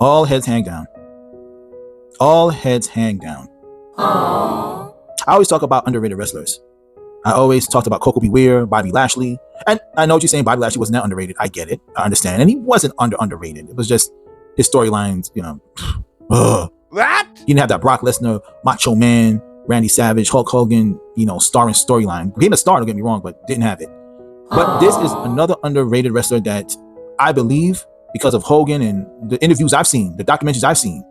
All heads hang down. All heads hang down. Aww. I always talk about underrated wrestlers. I always talked about Coco Beware, Bobby Lashley. And I know what you're saying, Bobby Lashley wasn't that underrated. I get it. I understand. And he wasn't underrated. It was just his storylines, What? He didn't have that Brock Lesnar, Macho Man, Randy Savage, Hulk Hogan, starring storyline. He became a star, don't get me wrong, but didn't have it. But this is another underrated wrestler that I believe, because of Hogan and the interviews I've seen, the documentaries I've seen,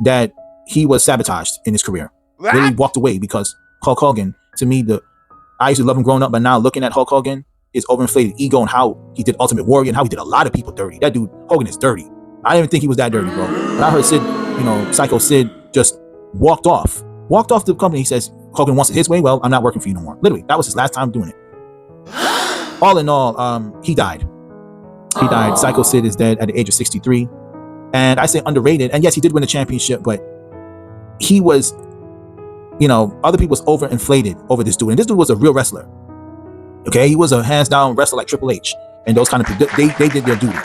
that he was sabotaged in his career. What? Really walked away because Hulk Hogan, to me, I used to love him growing up, but now looking at Hulk Hogan, his overinflated ego and how he did Ultimate Warrior and how he did a lot of people dirty. That dude, Hogan, is dirty. I didn't even think he was that dirty, bro. But I heard Sid, Sycho Sid just walked off the company. He says, Hogan wants it his way. Well, I'm not working for you no more. Literally, that was his last time doing it. All in all, he died. He died. Sycho Sid is dead at the age of 63. And I say underrated. And yes, he did win the championship, but he was, other people was overinflated over this dude. And this dude was a real wrestler. Okay, he was a hands down wrestler like Triple H. And those kind of people, they did their duty.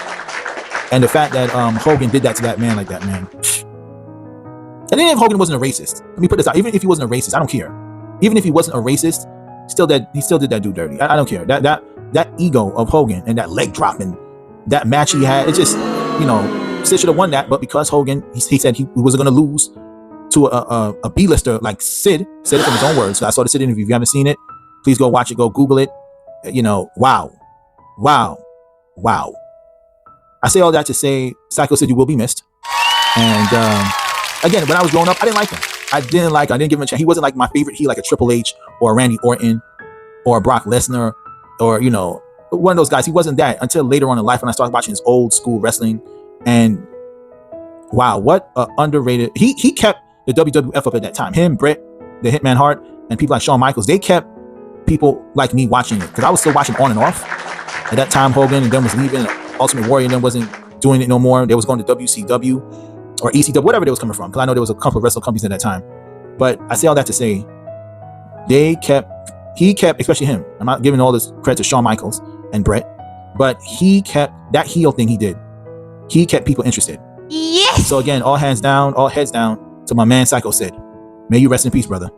And the fact that Hogan did that to that man like that, man. And even if Hogan wasn't a racist, let me put this out. Even if he wasn't a racist, I don't care. Even if he wasn't a racist, he still did that dude dirty. I don't care. That ego of Hogan and that leg drop and that match he had, it just, Sid should have won that. But because Hogan, he said he wasn't going to lose to a B-lister like Sid, said it from his own words. So I saw the Sid interview. If you haven't seen it, please go watch it. Go Google it. Wow. I say all that to say, Sycho Sid, you will be missed. And again, when I was growing up, I didn't like him. I didn't give him a chance. He wasn't like my favorite heel, like a Triple H or a Randy Orton or a Brock Lesnar or, one of those guys. He wasn't that until later on in life when I started watching his old school wrestling. And wow, what underrated. He kept the WWF up at that time. Him, Bret, the Hitman Hart, and people like Shawn Michaels, they kept people like me watching it because I was still watching on and off. At that time, Hogan and then was leaving. Ultimate Warrior and then wasn't doing it no more. They was going to WCW or ECW, whatever they was coming from. Because I know there was a couple of wrestling companies at that time. But I say all that to say, he kept, especially him. I'm not giving all this credit to Shawn Michaels and Bret, but he kept that heel thing he did. He kept people interested. Yes. So again, all heads down to my man Sycho Sid. May you rest in peace, brother.